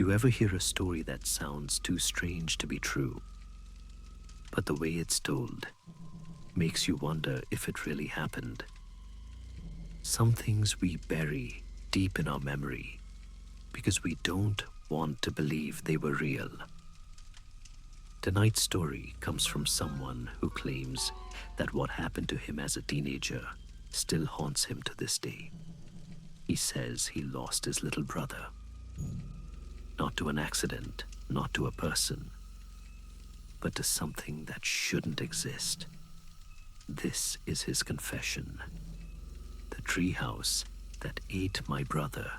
You ever hear a story that sounds too strange to be true, but the way it's told makes you wonder if it really happened? Some things we bury deep in our memory because we don't want to believe they were real. Tonight's story comes from someone who claims that what happened to him as a teenager still haunts him to this day. He says he lost his little brother. Not to an accident, not to a person, but to something that shouldn't exist. This is his confession. The treehouse that ate my brother.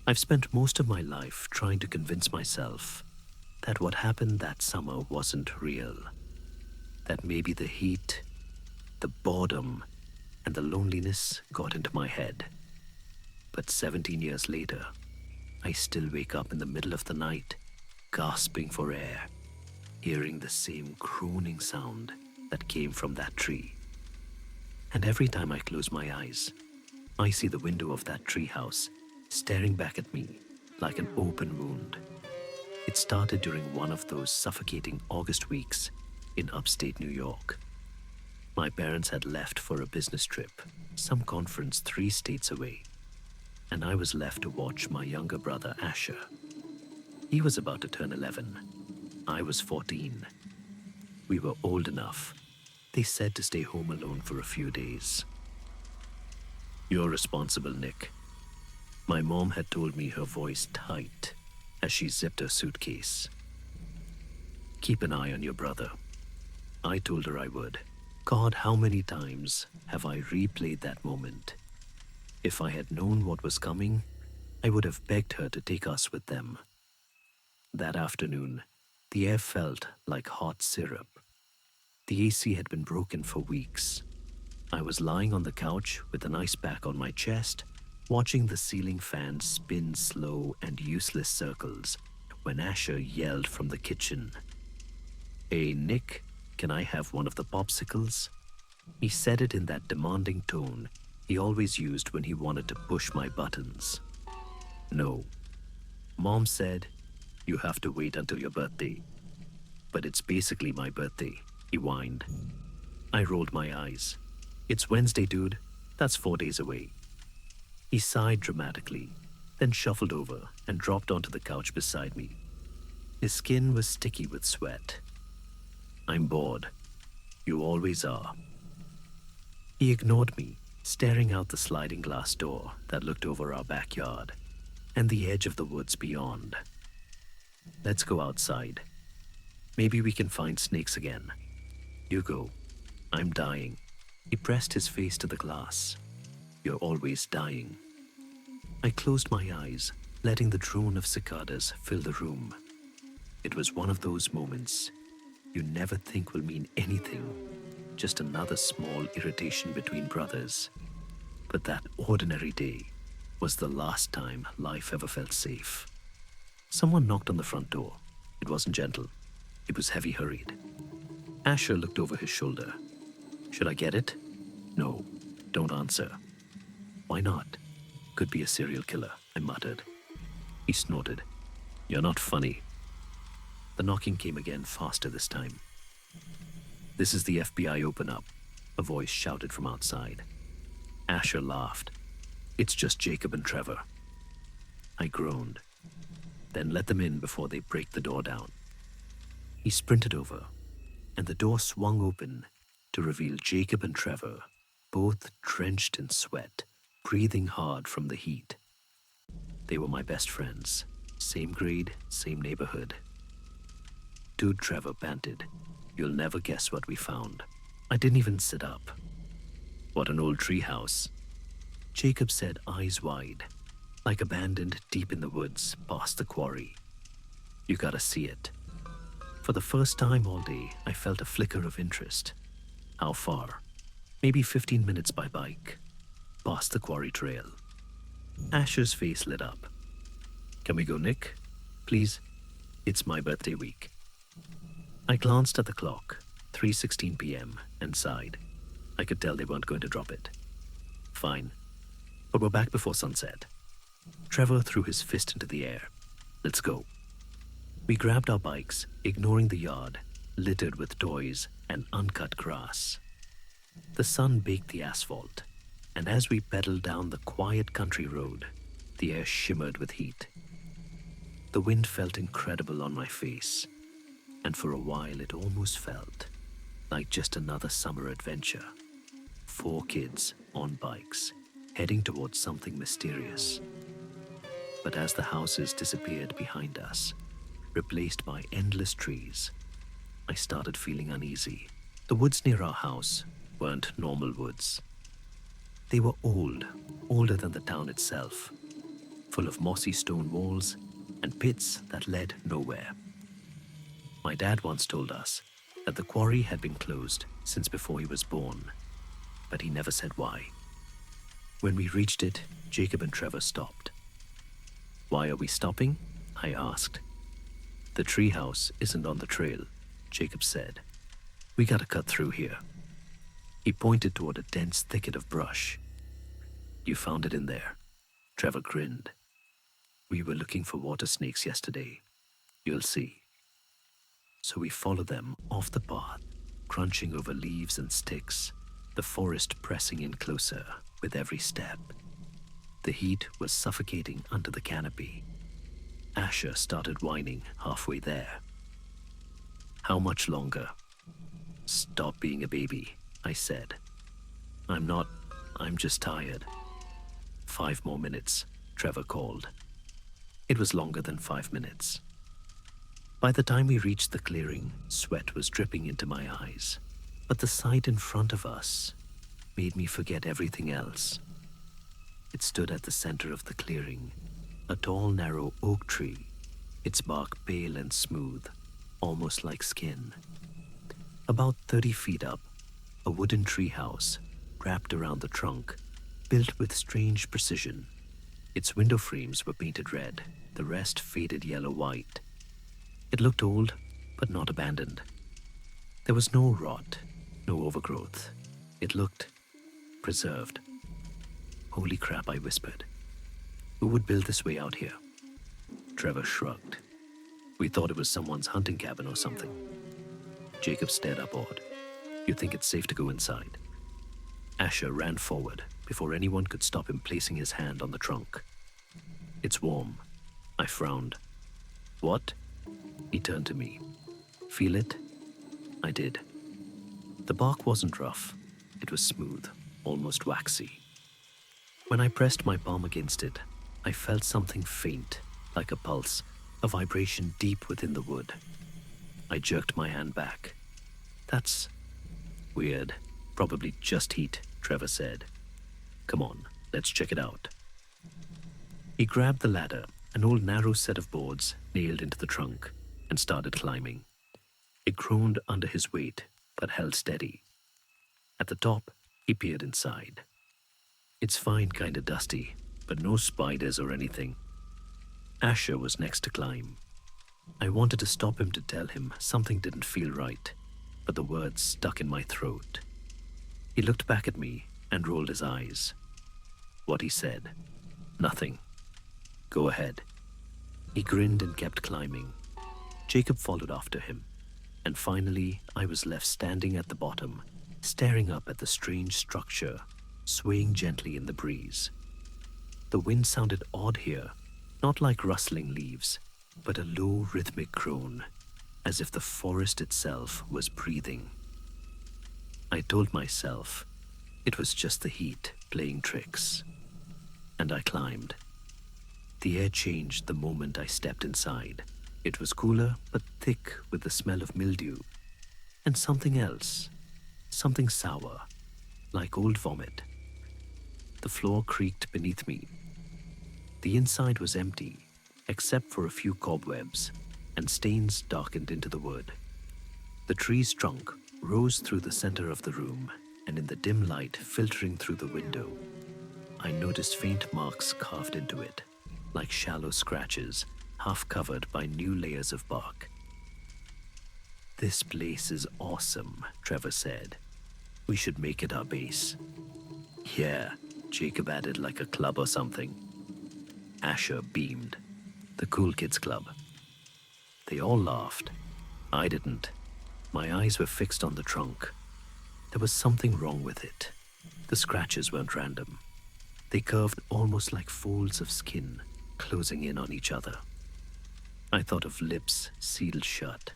I've spent most of my life trying to convince myself that what happened that summer wasn't real. That maybe the heat, the boredom, and the loneliness got into my head. But 17 years later, I still wake up in the middle of the night, gasping for air, hearing the same crooning sound that came from that tree. And every time I close my eyes, I see the window of that treehouse staring back at me like an open wound. It started during one of those suffocating August weeks in upstate New York. My parents had left for a business trip, some conference 3 states away, and I was left to watch my younger brother Asher. He was about to turn 11. I was 14. We were old enough, they said, to stay home alone for a few days. "You're responsible, Nick." My mom had told me, her voice tight as she zipped her suitcase. "Keep an eye on your brother." I told her I would. God, how many times have I replayed that moment? If I had known what was coming, I would have begged her to take us with them. That afternoon, the air felt like hot syrup. The AC had been broken for weeks. I was lying on the couch with an ice pack on my chest, watching the ceiling fan spin slow and useless circles when Asher yelled from the kitchen, "Hey, Nick, can I have one of the popsicles?" He said it in that demanding tone he always used when he wanted to push my buttons. "No." Mom said, "You have to wait until your birthday." "But it's basically my birthday," he whined. I rolled my eyes. "It's Wednesday, dude. That's 4 days away." He sighed dramatically, then shuffled over and dropped onto the couch beside me. His skin was sticky with sweat. "I'm bored. You always are." He ignored me, staring out the sliding glass door that looked over our backyard and the edge of the woods beyond. "Let's go outside. Maybe we can find snakes again." "You go. I'm dying." He pressed his face to the glass. "You're always dying." I closed my eyes, letting the drone of cicadas fill the room. It was one of those moments you never think will mean anything, just another small irritation between brothers. But that ordinary day was the last time life ever felt safe. Someone knocked on the front door. It wasn't gentle. It was heavy-hurried. Asher looked over his shoulder. "Should I get it?" "No, don't answer." "Why not?" "Could be a serial killer," I muttered. He snorted. "You're not funny." The knocking came again, faster this time. "This is the FBI, open up," a voice shouted from outside. Asher laughed. "It's just Jacob and Trevor." I groaned. "Then let them in before they break the door down." He sprinted over, and the door swung open to reveal Jacob and Trevor, both drenched in sweat, breathing hard from the heat. They were my best friends, same grade, same neighborhood. "Dude," Trevor panted, "you'll never guess what we found." I didn't even sit up. "What an old treehouse," Jacob said, eyes wide, like abandoned deep in the woods past the quarry. "You gotta see it." For the first time all day, I felt a flicker of interest. "How far?" "Maybe 15 minutes by bike, past the quarry trail." Asher's face lit up. "Can we go, Nick? Please? It's my birthday week." I glanced at the clock, 3:16 p.m., and sighed. I could tell they weren't going to drop it. "Fine, but we're back before sunset." Trevor threw his fist into the air. "Let's go." We grabbed our bikes, ignoring the yard, littered with toys and uncut grass. The sun baked the asphalt, and as we pedaled down the quiet country road, the air shimmered with heat. The wind felt incredible on my face, and for a while it almost felt like just another summer adventure. 4 kids on bikes, heading towards something mysterious. But as the houses disappeared behind us, replaced by endless trees, I started feeling uneasy. The woods near our house weren't normal woods. They were old, older than the town itself, full of mossy stone walls and pits that led nowhere. My dad once told us that the quarry had been closed since before he was born, but he never said why. When we reached it, Jacob and Trevor stopped. "Why are we stopping?" I asked. "The treehouse isn't on the trail," Jacob said. "We gotta cut through here." He pointed toward a dense thicket of brush. "You found it in there." Trevor grinned. "We were looking for water snakes yesterday. You'll see." So we followed them off the path, crunching over leaves and sticks, the forest pressing in closer with every step. The heat was suffocating under the canopy. Asher started whining halfway there. "How much longer?" "Stop being a baby," I said. I'm just tired." 5 more minutes, Trevor called. It was longer than 5 minutes. By the time we reached the clearing, sweat was dripping into my eyes. But the sight in front of us made me forget everything else. It stood at the center of the clearing, a tall, narrow oak tree, its bark pale and smooth, almost like skin. About 30 feet up, a wooden treehouse wrapped around the trunk, built with strange precision. Its window frames were painted red, the rest faded yellow-white. It looked old, but not abandoned. There was no rot, no overgrowth. It looked preserved. "Holy crap," I whispered. "Who would build this way out here?" Trevor shrugged. "We thought it was someone's hunting cabin or something." Jacob stared up awed. "You think it's safe to go inside?" Asher ran forward before anyone could stop him placing his hand on the trunk. "It's warm." I frowned. "What?" He turned to me. "Feel it?" I did. The bark wasn't rough. It was smooth, almost waxy. When I pressed my palm against it, I felt something faint, like a pulse, a vibration deep within the wood. I jerked my hand back. "That's weird. Probably just heat," Trevor said. "Come on, let's check it out." He grabbed the ladder, an old narrow set of boards nailed into the trunk, and started climbing. It groaned under his weight, but held steady. At the top, he peered inside. "It's fine, kinda dusty, but no spiders or anything." Asher was next to climb. I wanted to stop him to tell him something didn't feel right, but the words stuck in my throat. He looked back at me and rolled his eyes. What he said? "Nothing. Go ahead." He grinned and kept climbing. Jacob followed after him, and finally I was left standing at the bottom, staring up at the strange structure, swaying gently in the breeze. The wind sounded odd here, not like rustling leaves, but a low rhythmic groan, as if the forest itself was breathing. I told myself it was just the heat playing tricks, and I climbed. The air changed the moment I stepped inside. It was cooler but thick with the smell of mildew, and something else, something sour, like old vomit. The floor creaked beneath me. The inside was empty, except for a few cobwebs, and stains darkened into the wood. The tree's trunk rose through the center of the room, and in the dim light filtering through the window, I noticed faint marks carved into it, like shallow scratches, half covered by new layers of bark. "This place is awesome," Trevor said. "We should make it our base." "Yeah," Jacob added, "like a club or something." Asher beamed. "The Cool Kids Club." They all laughed. I didn't. My eyes were fixed on the trunk. There was something wrong with it. The scratches weren't random. They curved almost like folds of skin, closing in on each other. I thought of lips sealed shut.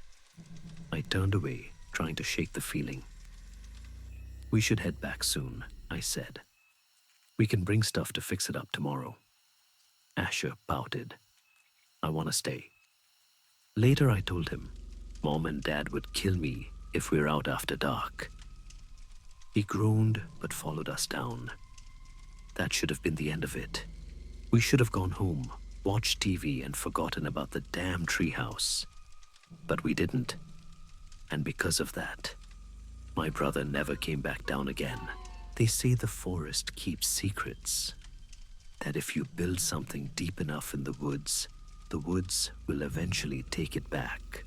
I turned away, trying to shake the feeling. We should head back soon, I said. We can bring stuff to fix it up tomorrow. Asher pouted. I want to stay. Later I told him, Mom and Dad would kill me if we're out after dark. He groaned but followed us down. That should have been the end of it. We should have gone home, watched TV and forgotten about the damn treehouse. But we didn't. And because of that, my brother never came back down again. They say the forest keeps secrets. That if you build something deep enough in the woods will eventually take it back.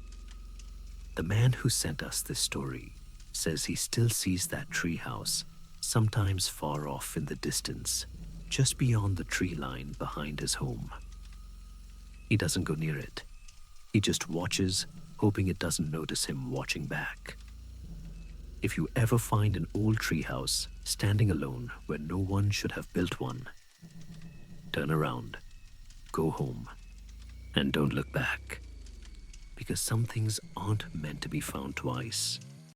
The man who sent us this story says he still sees that treehouse, sometimes far off in the distance, just beyond the tree line behind his home. He doesn't go near it. He just watches, hoping it doesn't notice him watching back. If you ever find an old treehouse standing alone where no one should have built one, turn around, go home, and don't look back. Because some things aren't meant to be found twice.